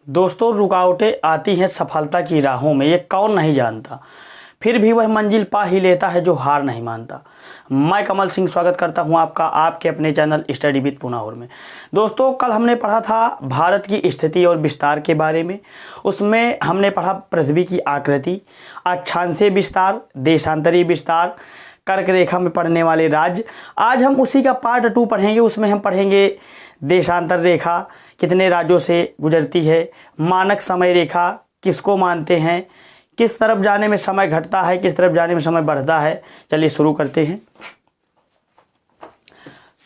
दोस्तों, रुकावटें आती हैं सफलता की राहों में, ये कौन नहीं जानता। फिर भी वह मंजिल पा ही लेता है जो हार नहीं मानता। मैं कमल सिंह स्वागत करता हूं आपका आपके अपने चैनल स्टडी विद पुनाहुर में। दोस्तों, कल हमने पढ़ा था भारत की स्थिति और विस्तार के बारे में। उसमें हमने पढ़ा पृथ्वी की आकृति, अक्षांशीय विस्तार, देशांतरीय विस्तार, कर्क रेखा में पड़ने वाले राज्य। आज हम उसी का पार्ट 2 पढ़ेंगे। उसमें हम पढ़ेंगे देशांतर रेखा कितने राज्यों से गुजरती है, मानक समय रेखा किसको मानते हैं, किस तरफ जाने में समय घटता है, किस तरफ जाने में समय बढ़ता है। चलिए शुरू करते हैं।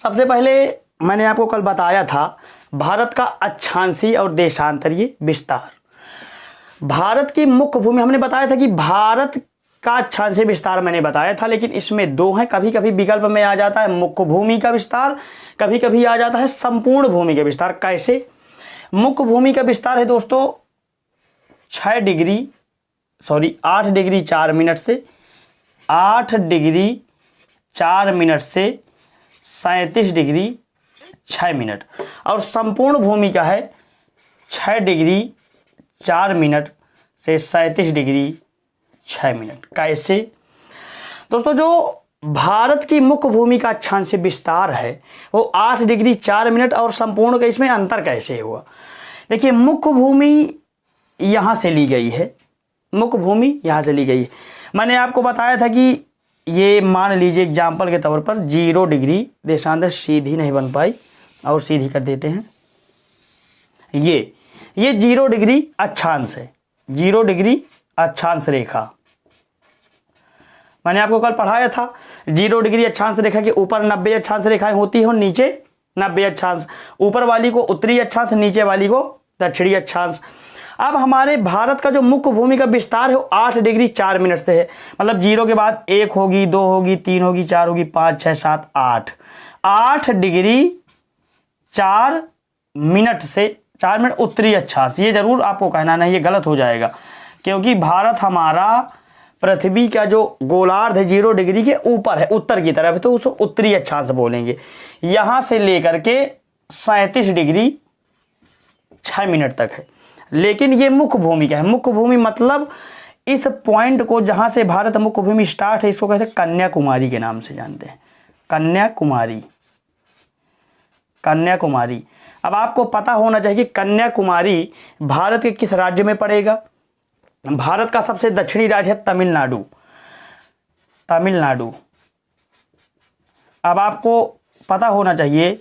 सबसे पहले मैंने आपको कल बताया था भारत का अक्षांशीय और देशांतरीय विस्तार। भारत की मुख्य भूमि हमने बताया था कि भारत का अक्षांशीय विस्तार मैंने बताया था, लेकिन इसमें दो हैं। कभी कभी विकल्प में आ जाता है मुख्य भूमि का विस्तार, कभी कभी आ जाता है संपूर्ण भूमि का विस्तार। कैसे? मुख्य भूमि का विस्तार है दोस्तों 8 डिग्री 4 मिनट से 8 डिग्री 4 मिनट से 37 डिग्री 6 मिनट, और संपूर्ण भूमि का है 6 डिग्री 4 मिनट से 37 डिग्री 6 मिनट। कैसे? दोस्तों, जो भारत की मुख्य भूमि का अक्षांशीय विस्तार है वो 8 डिग्री 4 मिनट, और संपूर्ण का इसमें अंतर कैसे हुआ? देखिए, मुख्य भूमि यहाँ से ली गई है, मुख्य भूमि यहाँ से ली गई है। मैंने आपको बताया था कि ये मान लीजिए एग्जाम्पल के तौर पर 0 डिग्री, देशांतर सीधी नहीं बन पाई और सीधी कर देते हैं। ये 0 डिग्री अक्षांश है, 0 डिग्री अक्षांश रेखा। मैंने आपको कल पढ़ाया था 0 डिग्री अक्षांश रेखा के ऊपर 90 अक्षांश रेखाएं होती हैं और नीचे 90 अक्षांश। ऊपर वाली को उत्तरी अक्षांश, नीचे वाली को दक्षिणी अक्षांश। अब हमारे भारत का जो मुख्य भूमि का विस्तार है वो 8 डिग्री 4 मिनट से है। मतलब 0 के बाद 1 होगी, 2 होगी, 3 होगी, 4 होगी, 5, 6, 7, 8। 8 डिग्री 4 मिनट से 4 मिनट उत्तरी अक्षांश। ये जरूर आपको कहना नहीं, ये गलत हो जाएगा, क्योंकि भारत हमारा पृथ्वी का जो गोलार्ध है 0 डिग्री के ऊपर है, उत्तर की तरफ है, तो उसको उत्तरी अक्षांश बोलेंगे। यहां से लेकर के 37 डिग्री 6 मिनट तक है। लेकिन ये मुख्य भूमि क्या है? मुख्य भूमि मतलब इस पॉइंट को जहां से भारत मुख्य भूमि स्टार्ट है, इसको कहते हैं कन्याकुमारी के नाम से जानते हैं। कन्याकुमारी, कन्याकुमारी। अब आपको पता होना चाहिए कि कन्याकुमारी भारत के किस राज्य में पड़ेगा। भारत का सबसे दक्षिणी राज्य है तमिलनाडु, तमिलनाडु। अब आपको पता होना चाहिए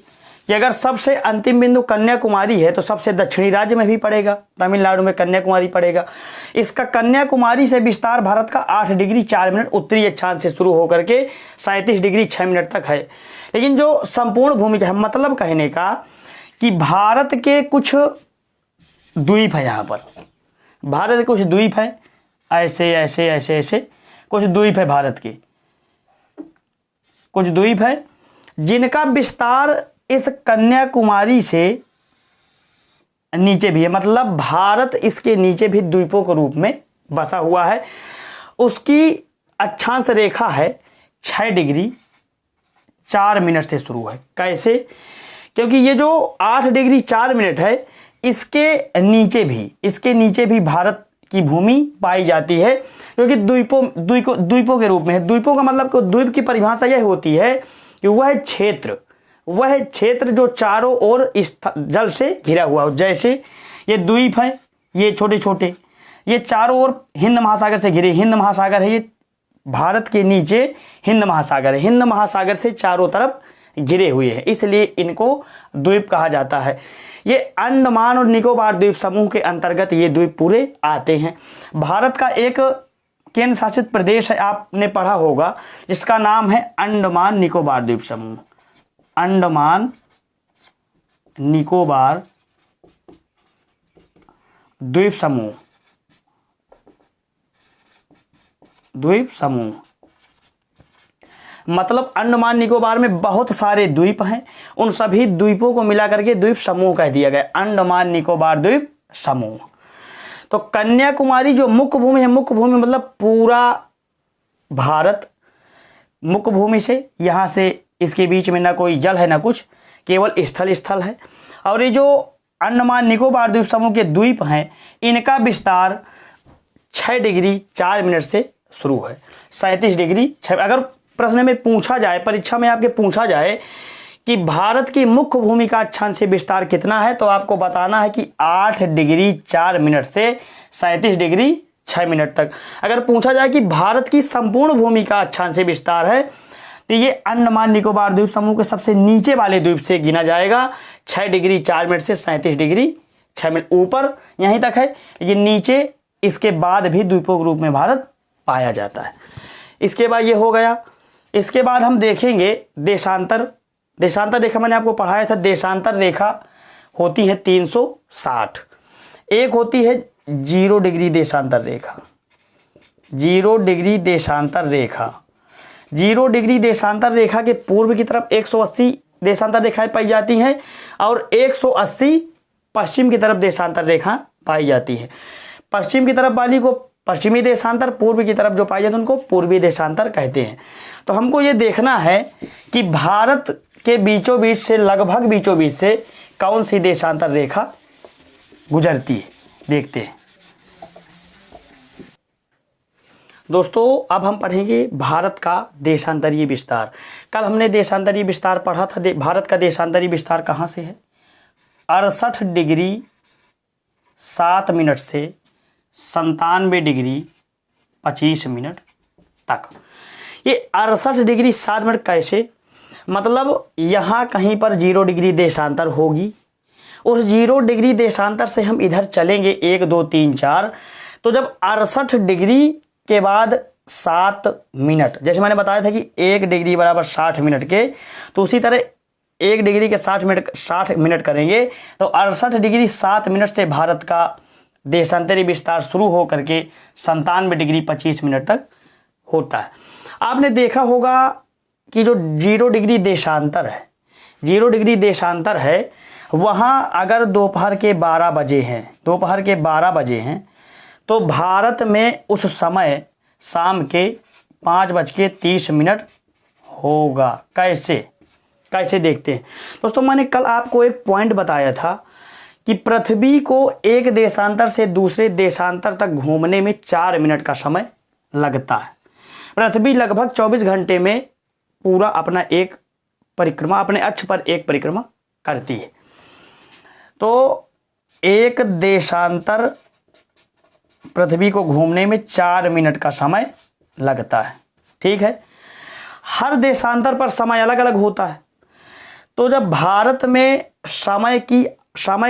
कि अगर सबसे अंतिम बिंदु कन्याकुमारी है तो सबसे दक्षिणी राज्य में भी पड़ेगा, तमिलनाडु में कन्याकुमारी पड़ेगा। इसका कन्याकुमारी से विस्तार भारत का 8 डिग्री 4 मिनट उत्तरी अक्षांश से शुरू होकर के 37 डिग्री 6 मिनट तक है। लेकिन जो संपूर्ण भूमि का है, मतलब कहने का कि भारत के कुछ द्वीप है, यहाँ पर भारत के कुछ द्वीप है, ऐसे ऐसे ऐसे ऐसे कुछ द्वीप है, भारत के कुछ द्वीप है जिनका विस्तार इस कन्याकुमारी से नीचे भी है। मतलब भारत इसके नीचे भी द्वीपों के रूप में बसा हुआ है। उसकी अक्षांश रेखा है 6 डिग्री 4 मिनट से शुरू है। कैसे? क्योंकि ये जो 8 डिग्री 4 मिनट है, इसके नीचे भी भारत की भूमि पाई जाती है, क्योंकि द्वीपों के रूप में है। द्वीपों का मतलब द्वीप की परिभाषा यह होती है कि वह क्षेत्र जो चारों ओर जल से घिरा हुआ हो। जैसे ये द्वीप है, ये छोटे छोटे, ये चारों ओर हिंद महासागर से घिरे। हिंद महासागर है, ये भारत के नीचे हिंद महासागर है, हिंद महासागर से चारों तरफ घिरे हुए हैं, इसलिए इनको द्वीप कहा जाता है। ये अंडमान और निकोबार द्वीप समूह के अंतर्गत ये द्वीप पूरे आते हैं। भारत का एक केंद्र शासित प्रदेश है, आपने पढ़ा होगा, जिसका नाम है अंडमान निकोबार द्वीप समूह। अंडमान निकोबार द्वीप समूह, द्वीप समूह मतलब अंडमान निकोबार में बहुत सारे द्वीप हैं, उन सभी द्वीपों को मिलाकर के द्वीप समूह कह दिया गया, अंडमान निकोबार द्वीप समूह। तो कन्याकुमारी जो मुख्य भूमि है, मुख्य भूमि मतलब पूरा भारत, मुख्य भूमि से यहाँ से इसके बीच में ना कोई जल है ना कुछ, केवल स्थल है। और ये जो अंडमान निकोबार द्वीप समूह के द्वीप हैं, इनका विस्तार 6 डिग्री 4 मिनट से शुरू है। 37 डिग्री 6। अगर प्रश्न में पूछा जाए, परीक्षा में आपके पूछा जाए कि भारत की मुख्य भूमि का अक्षांशीय विस्तार कितना है, तो आपको बताना है कि 8 डिग्री 4 मिनट से 37 डिग्री 6 मिनट तक। अगर पूछा जाए कि भारत की संपूर्ण भूमि का अक्षांशीय विस्तार है, तो ये अंडमान निकोबार द्वीप समूह के सबसे नीचे वाले द्वीप से गिना जाएगा। 6 डिग्री 4 मिनट से 37 डिग्री 6 मिनट। ऊपर यहीं तक है, लेकिन नीचे इसके बाद भी द्वीपों के रूप में भारत पाया जाता है। इसके बाद ये हो गया। इसके बाद हम देखेंगे देशांतर रेखा। मैंने आपको पढ़ाया था, देशांतर रेखा होती है 360। एक होती है 0 डिग्री देशांतर रेखा। 0 डिग्री देशांतर रेखा 0 डिग्री देशांतर रेखा के पूर्व की तरफ 180 देशांतर रेखाएं पाई जाती हैं और 180 पश्चिम की तरफ देशांतर रेखा पाई जाती है। पश्चिम की तरफ वाली को पश्चिमी देशांतर, पूर्व की तरफ जो पाई जाती है उनको पूर्वी देशांतर कहते हैं। तो हमको ये देखना है कि भारत के बीचों बीच से, लगभग बीचों बीच से कौन सी देशांतर रेखा गुजरती है। देखते हैं दोस्तों, अब हम पढ़ेंगे भारत का देशांतरीय विस्तार। कल हमने देशांतरीय विस्तार पढ़ा था। भारत का देशांतरीय विस्तार कहाँ से है? 68 डिग्री 7 मिनट से 97 डिग्री 25 मिनट तक। ये 68 डिग्री 7 मिनट कैसे? मतलब यहाँ कहीं पर 0 डिग्री देशांतर होगी। उस 0 डिग्री देशांतर से हम इधर चलेंगे 1 2 3 4। तो जब 68 डिग्री के बाद 7 मिनट, जैसे मैंने बताया था कि 1 डिग्री बराबर 60 मिनट के, तो उसी तरह 1 डिग्री के 60 मिनट करेंगे तो 68 डिग्री 7 मिनट से भारत का देशांतरीय विस्तार शुरू हो करके 97 डिग्री 25 मिनट तक होता है। आपने देखा होगा कि जो 0 डिग्री देशांतर है, 0 डिग्री देशांतर है, वहाँ अगर दोपहर के 12 बजे हैं तो भारत में उस समय शाम के 5:30 होगा। कैसे देखते हैं दोस्तों? मैंने कल आपको एक पॉइंट बताया था कि पृथ्वी को एक देशांतर से दूसरे देशांतर तक घूमने में 4 मिनट का समय लगता है। पृथ्वी लगभग 24 घंटे में पूरा अपने अक्ष पर एक परिक्रमा करती है। तो एक देशांतर पृथ्वी को घूमने में 4 मिनट का समय लगता है। ठीक है, हर देशांतर पर समय अलग अलग होता है। तो जब भारत में समय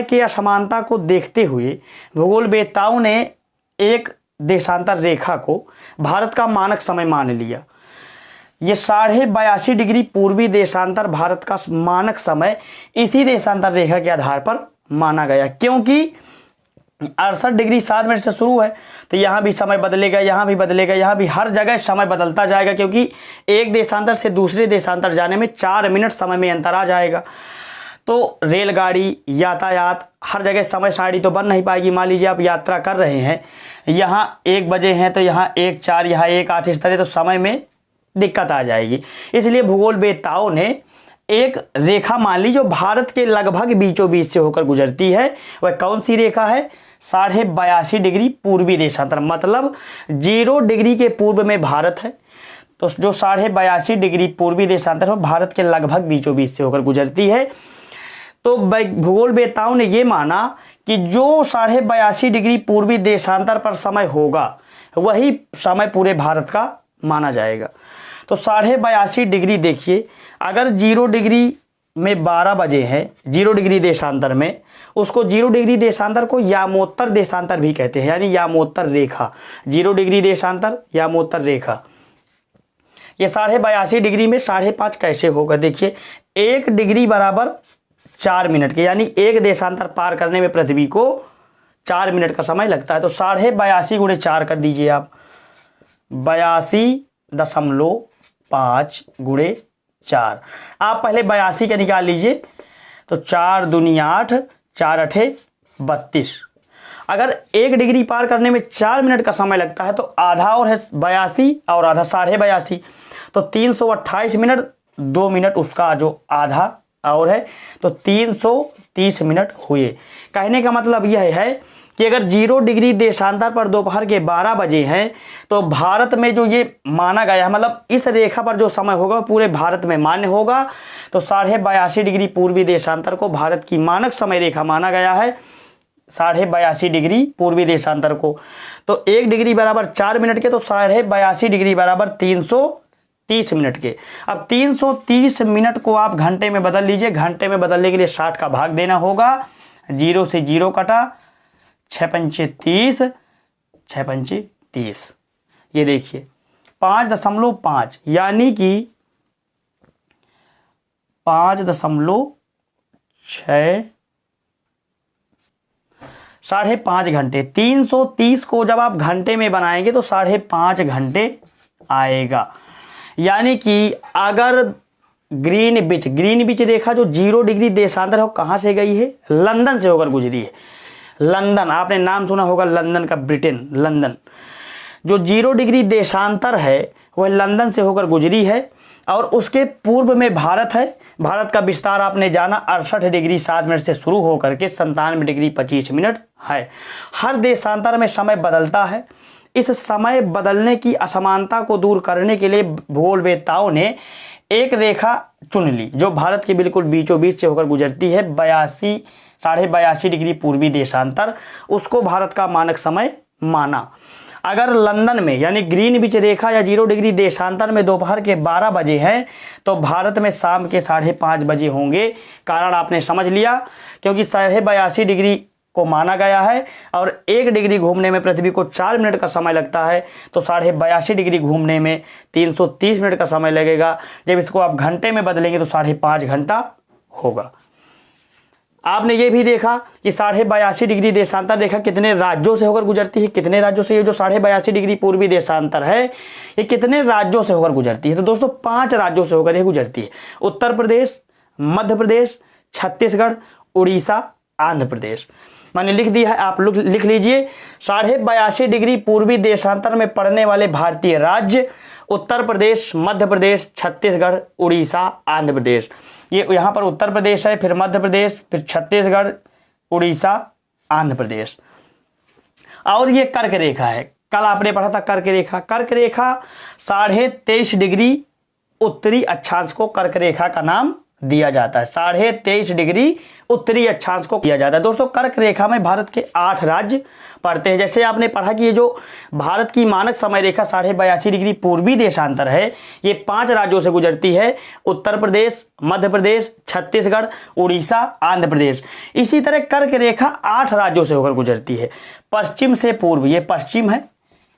की असमानता को देखते हुए भूगोलवेत्ताओं ने एक देशांतर रेखा को भारत का मानक समय मान लिया। ये 82.5 डिग्री पूर्वी देशांतर भारत का मानक समय इसी देशांतर रेखा के आधार पर माना गया, क्योंकि 68 डिग्री 7 मिनट से शुरू है तो यहाँ भी समय बदलेगा, यहाँ भी बदलेगा, यहाँ भी, हर जगह समय बदलता जाएगा, क्योंकि एक देशांतर से दूसरे देशांतर जाने में 4 मिनट समय में अंतर आ जाएगा। तो रेलगाड़ी, यातायात, हर जगह समय सारणी तो बन नहीं पाएगी। मान लीजिए आप यात्रा कर रहे हैं, यहाँ 1 बजे हैं तो यहाँ 1:04, यहाँ 1:08, इस तरह तो समय में दिक्कत आ जाएगी। इसलिए भूगोलवेत्ताओं ने एक रेखा मान ली जो भारत के लगभग बीचों बीच से होकर गुजरती है। वह कौन सी रेखा है? 82.5 डिग्री पूर्वी देशांतर, मतलब 0 डिग्री के पूर्व में भारत है। तो जो 82.5 डिग्री पूर्वी देशांतर है भारत के लगभग बीचों बीच से होकर गुजरती है। तो भूगोलवेत्ताओं ने यह माना कि जो 82.5 डिग्री पूर्वी देशांतर पर समय होगा वही समय पूरे भारत का माना जाएगा। तो 82.5 डिग्री देखिए, अगर 0 डिग्री में 12 बजे है 0 डिग्री देशांतर में, उसको 0 डिग्री देशांतर को यामोत्तर देशांतर भी कहते हैं, यानी यामोत्तर रेखा। 0 डिग्री देशांतर, यामोत्तर रेखा। ये 82.5 डिग्री में 5.5 कैसे होगा? देखिए, 1 डिग्री बराबर 4 मिनट के, यानी एक देशांतर पार करने में पृथ्वी को 4 मिनट का समय लगता है। तो 82.5 गुणे 4 कर दीजिए आप, 82.5 गुणे 4। आप पहले 82 का निकाल लीजिए, तो 4 दूनी 8, 4 अठे 32। अगर 1 डिग्री पार करने में 4 मिनट का समय लगता है तो आधा और है 82 और आधा 82.5, तो 328 मिनट, 2 मिनट उसका जो आधा और है, तो 330 मिनट हुए। कहने का मतलब यह है कि अगर 0 डिग्री देशांतर पर दोपहर के 12 बजे हैं तो भारत में जो ये माना गया है, मतलब इस रेखा पर जो समय होगा पूरे भारत में मान्य होगा। तो 82.5 डिग्री पूर्वी देशांतर को भारत की मानक समय रेखा माना गया है, 82.5 डिग्री पूर्वी देशांतर को। तो 1 डिग्री बराबर 4 मिनट के, तो 82.5 डिग्री बराबर 330 मिनट के। अब 330 मिनट को आप घंटे में बदल लीजिए। घंटे में बदलने के लिए 60 का भाग देना होगा। 0 से 0 कटा, 6 पंचे 30, 6 पंचे 30। ये देखिए 5.5 यानी कि 5.6 5.5 घंटे। 330 को जब आप घंटे में बनाएंगे तो 5.5 घंटे आएगा। यानी कि अगर ग्रीनविच रेखा जो 0 डिग्री देशांतर है वो कहाँ से गई है? लंदन से होकर गुजरी है। लंदन, आपने नाम सुना होगा लंदन का, ब्रिटेन, लंदन। जो 0 डिग्री देशांतर है वह लंदन से होकर गुजरी है। और उसके पूर्व में भारत है। भारत का विस्तार आपने जाना 68 डिग्री 7 मिनट से शुरू होकर के 97 डिग्री 25 मिनट है। हर देशांतर में समय बदलता है। इस समय बदलने की असमानता को दूर करने के लिए भूगोलवेत्ताओं ने एक रेखा चुन ली जो भारत के बिल्कुल बीचों बीच से होकर गुजरती है, 82.5 डिग्री पूर्वी देशांतर। उसको भारत का मानक समय माना। अगर लंदन में यानी ग्रीनविच रेखा या 0 डिग्री देशांतर में दोपहर के 12 बजे हैं तो भारत में शाम के 5:30 बजे होंगे। कारण आपने समझ लिया, क्योंकि 82.5 डिग्री को माना गया है और 1 डिग्री घूमने में पृथ्वी को 4 मिनट का समय लगता है, तो 82.5 डिग्री घूमने में 330 मिनट का समय लगेगा। जब इसको आप घंटे में बदलेंगे तो 5.5 घंटा होगा। आपने ये भी देखा कि 82.5 डिग्री देशांतर रेखा कितने राज्यों से होकर गुजरती है। कितने राज्यों से? ये जो 82.5 डिग्री पूर्वी देशांतर है ये कितने राज्यों से होकर गुजरती है? तो दोस्तों 5 राज्यों से होकर ये गुजरती है। उत्तर प्रदेश, मध्य प्रदेश, छत्तीसगढ़, उड़ीसा, आंध्र प्रदेश। मैंने लिख दिया है, आप लोग लिख लीजिए। 82.5 डिग्री पूर्वी देशांतर में पड़ने वाले भारतीय राज्य उत्तर प्रदेश, मध्य प्रदेश, छत्तीसगढ़, उड़ीसा, आंध्र प्रदेश। ये यहाँ पर उत्तर प्रदेश है, फिर मध्य प्रदेश, फिर छत्तीसगढ़, उड़ीसा, आंध्र प्रदेश। और ये कर्क रेखा है। कल आपने पढ़ा था कर्क रेखा। कर्क रेखा 23.5 डिग्री उत्तरी अक्षांश को कर्क रेखा का नाम दिया जाता है। 23.5 डिग्री उत्तरी अक्षांश को दिया जाता है। दोस्तों कर्क रेखा में भारत के 8 राज्य पड़ते हैं। जैसे आपने पढ़ा कि ये जो भारत की मानक समय रेखा 82.5 डिग्री पूर्वी देशांतर है ये 5 राज्यों से गुजरती है, उत्तर प्रदेश, मध्य प्रदेश, छत्तीसगढ़, उड़ीसा, आंध्र प्रदेश। इसी तरह कर्क रेखा 8 राज्यों से होकर गुजरती है। पश्चिम से पूर्व, ये पश्चिम है,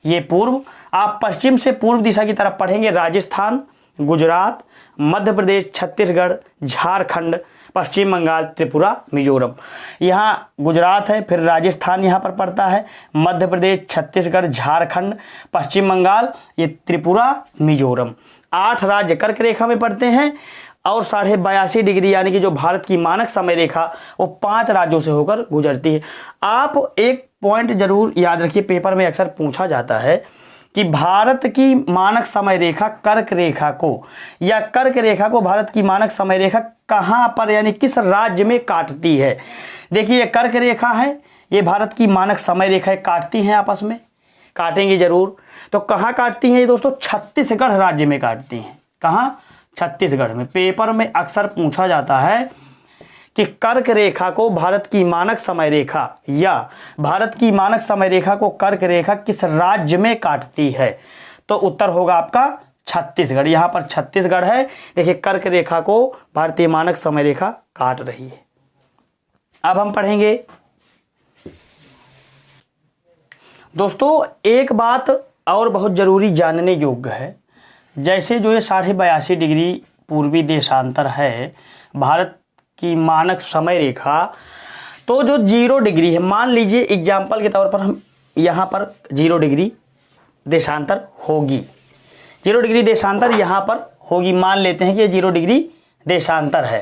ये पूर्व। आप पश्चिम से पूर्व दिशा की तरफ पढ़ेंगे राजस्थान, गुजरात, मध्य प्रदेश, छत्तीसगढ़, झारखंड, पश्चिम बंगाल, त्रिपुरा, मिजोरम। यहाँ गुजरात है, फिर राजस्थान यहाँ पर पड़ता है, मध्य प्रदेश, छत्तीसगढ़, झारखंड, पश्चिम बंगाल, ये त्रिपुरा, मिजोरम। 8 राज्य कर्क रेखा में पड़ते हैं और 82.5 डिग्री यानी कि जो भारत की मानक समय रेखा वो 5 राज्यों से होकर गुजरती है। आप एक पॉइंट जरूर याद रखिए, पेपर में अक्सर पूछा जाता है कि भारत की मानक समय रेखा कर्क रेखा को या कर्क रेखा को भारत की मानक समय रेखा कहां पर यानी किस राज्य में काटती है। देखिए ये कर्क रेखा है, ये भारत की मानक समय रेखा काटती हैं, आपस में काटेंगे जरूर। तो कहां काटती हैं ये दोस्तों? छत्तीसगढ़ राज्य में काटती हैं। कहां? छत्तीसगढ़ में। पेपर में अक्सर पूछा जाता है कि कर्क रेखा को भारत की मानक समय रेखा या भारत की मानक समय रेखा को कर्क रेखा किस राज्य में काटती है? तो उत्तर होगा आपका छत्तीसगढ़। यहां पर छत्तीसगढ़ है। देखिए कर्क रेखा को भारतीय मानक समय रेखा काट रही है। अब हम पढ़ेंगे दोस्तों एक बात और बहुत जरूरी जानने योग्य है। जैसे जो ये 82.5 डिग्री पूर्वी देशांतर है भारत की मानक समय रेखा, तो जो 0 डिग्री है, मान लीजिए एग्जाम्पल के तौर पर हम यहाँ पर 0 डिग्री देशांतर होगी, 0 डिग्री देशांतर यहाँ पर होगी। मान लेते हैं कि ये 0 डिग्री देशांतर है।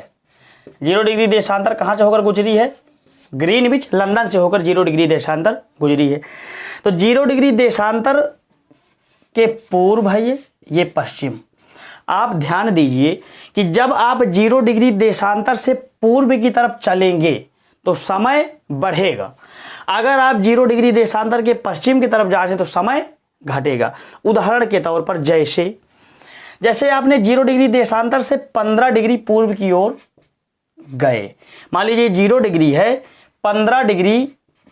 0 डिग्री देशांतर कहाँ से होकर गुजरी है? ग्रीनविच, लंदन से होकर 0 डिग्री देशांतर गुजरी है। तो 0 डिग्री देशांतर के पूर्व है ये पश्चिम, आप ध्यान दीजिए कि जब आप 0 डिग्री देशांतर से पूर्व की तरफ चलेंगे तो समय बढ़ेगा, अगर आप 0 डिग्री देशांतर के पश्चिम की तरफ जा रहे हैं तो समय घटेगा। उदाहरण के तौर पर जैसे आपने 0 डिग्री देशांतर से 15 डिग्री पूर्व की ओर गए, मान लीजिए 0 डिग्री है, 15 डिग्री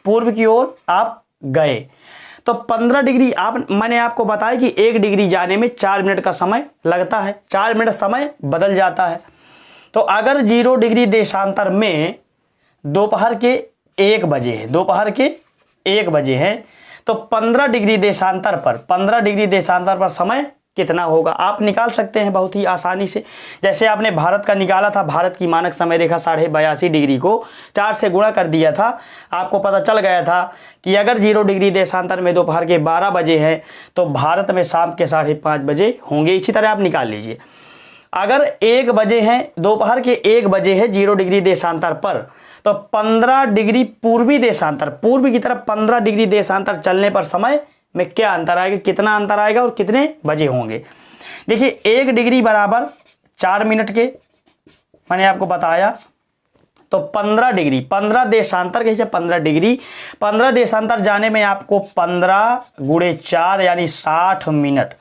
पूर्व की ओर आप गए, तो 15 डिग्री मैंने आपको बताया कि 1 डिग्री जाने में 4 मिनट का समय लगता है, 4 मिनट समय बदल जाता है। तो अगर 0 डिग्री देशांतर में दोपहर के 1 बजे है, दोपहर के 1 बजे है, तो 15 डिग्री देशांतर पर समय कितना होगा आप निकाल सकते हैं बहुत ही आसानी से। जैसे आपने भारत का निकाला था, भारत की मानक समय रेखा 82.5 डिग्री को 4 से गुणा कर दिया था, आपको पता चल गया था कि अगर 0 डिग्री देशांतर में दोपहर के 12 बजे हैं तो भारत में शाम के 5:30 बजे होंगे। इसी तरह आप निकाल लीजिए, अगर 1 बजे हैं, दोपहर के 1 बजे है 0 डिग्री देशांतर पर, तो 15 डिग्री पूर्वी देशांतर, पूर्व की तरफ 15 डिग्री देशांतर चलने पर समय में क्या अंतर आएगा, कितना अंतर आएगा और कितने बजे होंगे। देखिए 1 डिग्री बराबर 4 मिनट के मैंने आपको बताया, तो 15 डिग्री, 15 देशांतर कैसे 15 देशांतर जाने में आपको 15 × 4 यानी 60 मिनट,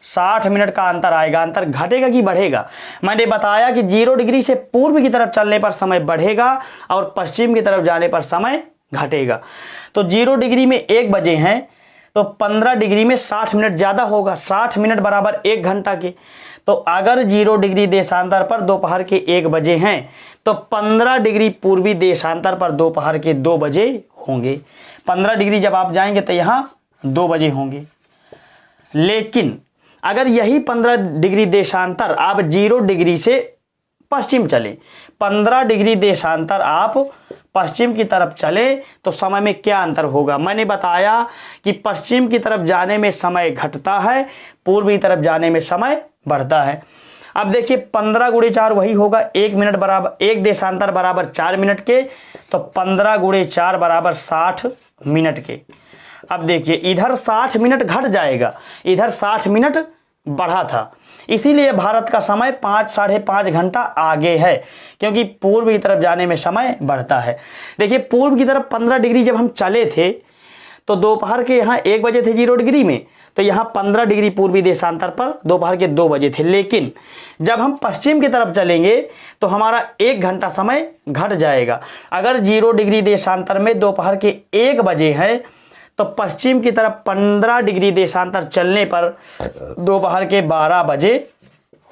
60 मिनट का अंतर आएगा। अंतर घटेगा कि बढ़ेगा? मैंने बताया कि 0 डिग्री से पूर्व की तरफ चलने पर समय बढ़ेगा और पश्चिम की तरफ जाने पर समय घटेगा। तो 0 डिग्री में 1 बजे हैं तो 15 डिग्री में 60 मिनट ज़्यादा होगा, 60 मिनट बराबर 1 घंटा के। तो अगर 0 डिग्री देशांतर पर दोपहर के 1 बजे हैं तो 15 डिग्री पूर्वी देशांतर पर दोपहर के 2 बजे होंगे। 15 डिग्री जब आप जाएंगे तो यहाँ 2 बजे होंगे। लेकिन अगर यही 15 डिग्री देशांतर आप 0 डिग्री से पश्चिम चले, 15 डिग्री देशांतर आप पश्चिम की तरफ चले तो समय में क्या अंतर होगा? मैंने बताया कि पश्चिम की तरफ जाने में समय घटता है, पूर्व की तरफ जाने में समय बढ़ता है। अब देखिए 15 × 4 वही होगा, 1 मिनट बराबर 1 देशांतर बराबर 4 मिनट के, तो 15 × 4 बराबर 60 मिनट के। अब देखिए इधर 60 मिनट घट जाएगा, इधर 60 मिनट बढ़ा था, इसीलिए भारत का समय 5 - 5.5 घंटा आगे है, क्योंकि पूर्व की तरफ जाने में समय बढ़ता है। देखिए पूर्व की तरफ 15 डिग्री जब हम चले थे तो दोपहर के यहाँ 1 बजे थे 0 डिग्री में, तो यहाँ 15 डिग्री पूर्वी देशांतर पर दोपहर के 2 बजे थे। लेकिन जब हम पश्चिम की तरफ चलेंगे तो हमारा 1 घंटा समय घट जाएगा। अगर 0 डिग्री देशांतर में दोपहर के 1 बजे है तो पश्चिम की तरफ 15 डिग्री देशांतर चलने पर दोपहर के 12 बजे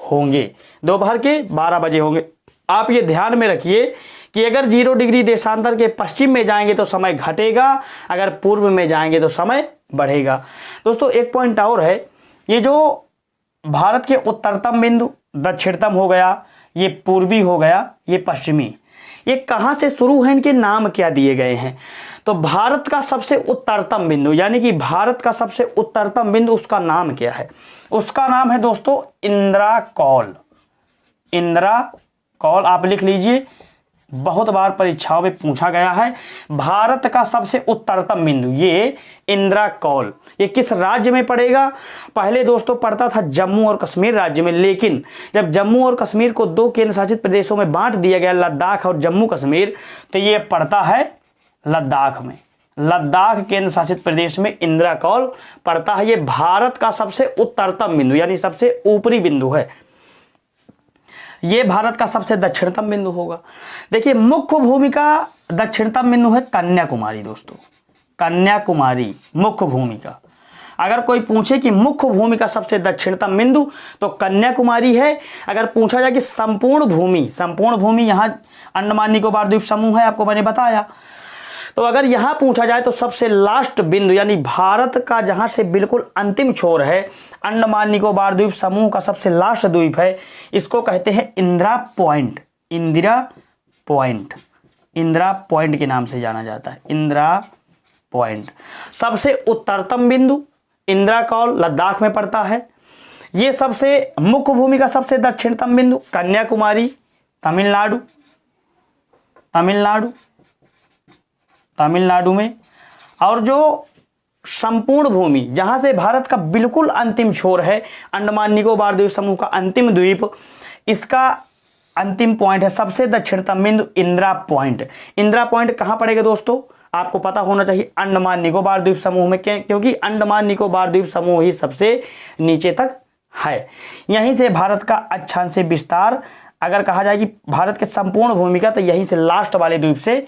होंगे, दोपहर के 12 बजे होंगे। आप ये ध्यान में रखिए कि अगर 0 डिग्री देशांतर के पश्चिम में जाएंगे तो समय घटेगा, अगर पूर्व में जाएंगे तो समय बढ़ेगा। दोस्तों एक पॉइंट और है, ये जो भारत के उत्तरतम बिंदु दक्षिणतम हो गया, ये पूर्वी हो गया, ये पश्चिमी, ये कहाँ से शुरू है, इनके नाम क्या दिए गए हैं? तो भारत का सबसे उत्तरतम बिंदु, यानी कि भारत का सबसे उत्तरतम बिंदु, उसका नाम क्या है? उसका नाम है दोस्तों इंदिरा कौल। इंदिरा कौल आप लिख लीजिए, बहुत बार परीक्षाओं में पूछा गया है। भारत का सबसे उत्तरतम बिंदु ये इंदिरा कौल, ये किस राज्य में पड़ेगा? पहले दोस्तों पड़ता था जम्मू और कश्मीर राज्य में, लेकिन जब जम्मू और कश्मीर को 2 केंद्र शासित प्रदेशों में बांट दिया गया, लद्दाख और जम्मू कश्मीर, तो ये पड़ता है लद्दाख में, लद्दाख केंद्र शासित प्रदेश में इंदिरा कौल पड़ता है। ये भारत का सबसे उत्तरतम बिंदु यानी सबसे ऊपरी बिंदु है। ये भारत का सबसे दक्षिणतम बिंदु होगा। देखिए मुख्य भूमिका दक्षिणतम बिंदु है कन्याकुमारी। दोस्तों कन्याकुमारी मुख्य भूमिका, अगर कोई पूछे कि मुख्य भूमिका सबसे दक्षिणतम बिंदु तो कन्याकुमारी है। अगर पूछा जाए कि संपूर्ण भूमि यहाँ अंडमान निकोबार द्वीप समूह है, आपको मैंने बताया। तो अगर यहां पूछा जाए तो सबसे लास्ट बिंदु यानी भारत का जहां से बिल्कुल अंतिम छोर है, अंडमान निकोबार द्वीप समूह का सबसे लास्ट द्वीप है, इसको कहते हैं इंदिरा पॉइंट। इंदिरा पॉइंट के नाम से जाना जाता है, इंदिरा पॉइंट। सबसे उत्तरतम बिंदु इंदिरा कौल लद्दाख में पड़ता है। ये सबसे मुख्य भूमि का सबसे दक्षिणतम बिंदु कन्याकुमारी तमिलनाडु में। और जो संपूर्ण भूमि जहां से भारत का बिल्कुल अंतिम छोर है, अंडमान निकोबार द्वीप समूह का अंतिम द्वीप, इसका अंतिम पॉइंट है सबसे दक्षिणतम बिंदु इंदिरा पॉइंट। इंदिरा पॉइंट कहां पड़ेगा दोस्तों, आपको पता होना चाहिए, अंडमान निकोबार द्वीप समूह में, क्योंकि अंडमान निकोबार द्वीप समूह ही सबसे नीचे तक है। यहीं से भारत का अक्षांश विस्तार अगर कहा जाए कि भारत के संपूर्ण भूमि का, तो यहीं से लास्ट वाले द्वीप से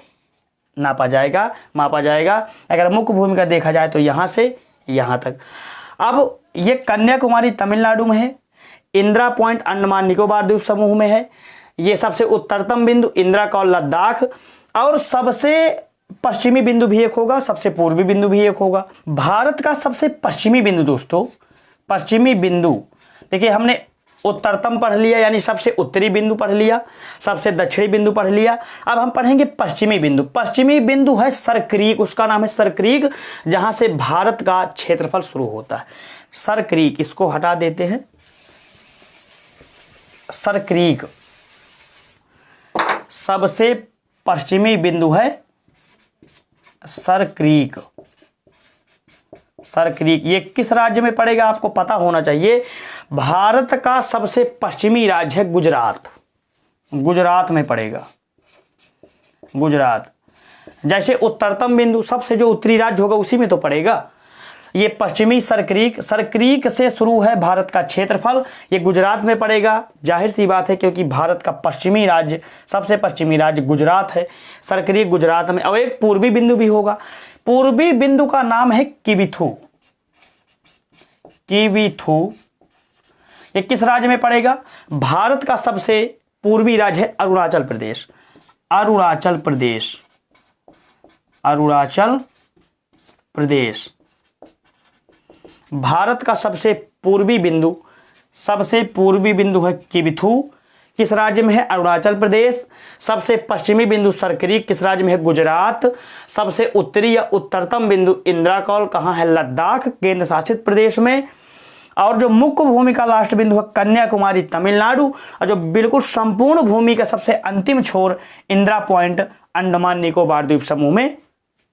मापा जाएगा। अगर मुख्य भूमि का देखा जाए तो यहां से यहां तक। अब ये कन्याकुमारी तमिलनाडु में है, इंदिरा पॉइंट अंडमान निकोबार द्वीप समूह में है, ये सबसे उत्तरतम बिंदु इंदिरा कॉल लद्दाख, और सबसे पश्चिमी बिंदु भी एक होगा, सबसे पूर्वी बिंदु भी एक होगा। भारत का सबसे पश्चिमी बिंदु दोस्तों, पश्चिमी बिंदु देखिए, हमने उत्तरतम पढ़ लिया यानी सबसे उत्तरी बिंदु पढ़ लिया, सबसे दक्षिणी बिंदु पढ़ लिया। अब हम पढ़ेंगे पश्चिमी बिंदु। पश्चिमी बिंदु है सरक्रीक, उसका नाम है सरक्रीक, जहां से भारत का क्षेत्रफल शुरू होता है। सरक्रीक, इसको हटा देते हैं। सरक्रीक सबसे पश्चिमी बिंदु है, सरक्रीक। सरक्रीक ये किस राज्य में पड़ेगा आपको पता होना चाहिए। भारत का सबसे पश्चिमी राज्य है गुजरात, गुजरात में पड़ेगा, गुजरात। जैसे उत्तरतम बिंदु सबसे जो उत्तरी राज्य होगा उसी में तो पड़ेगा। ये पश्चिमी सरक्रीक, सरक्रीक से शुरू है भारत का क्षेत्रफल, ये गुजरात में पड़ेगा। जाहिर सी बात है क्योंकि भारत का पश्चिमी राज्य, सबसे पश्चिमी राज्य गुजरात है, सरक्रीक गुजरात में। और एक पूर्वी बिंदु भी होगा, पूर्वी बिंदु का नाम है किबिथु। किबिथु ये किस राज्य में पड़ेगा, भारत का सबसे पूर्वी राज्य है अरुणाचल प्रदेश, अरुणाचल प्रदेश, अरुणाचल प्रदेश। भारत का सबसे पूर्वी बिंदु, सबसे पूर्वी बिंदु है किबिथु, किस राज्य में है, अरुणाचल प्रदेश। सबसे पश्चिमी बिंदु सरक्रीक किस राज्य में है, गुजरात। सबसे उत्तरी या उत्तरतम बिंदु इंदिरा कॉल कहाँ है, लद्दाख, केंद्र शासित प्रदेश में। और जो मुख्य भूमि का लास्ट बिंदु है कन्याकुमारी तमिलनाडु, और जो बिल्कुल संपूर्ण भूमि का सबसे अंतिम छोर इंदिरा पॉइंट अंडमान निकोबार द्वीप समूह में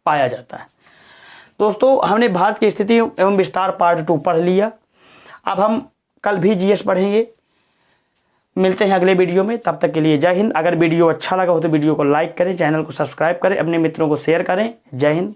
पाया जाता है। दोस्तों हमने भारत की स्थिति एवं विस्तार पार्ट 2 पढ़ लिया। अब हम कल भी जीएस पढ़ेंगे। मिलते हैं अगले वीडियो में, तब तक के लिए जय हिंद। अगर वीडियो अच्छा लगा हो तो वीडियो को लाइक करें, चैनल को सब्सक्राइब करें, अपने मित्रों को शेयर करें। जय हिंद।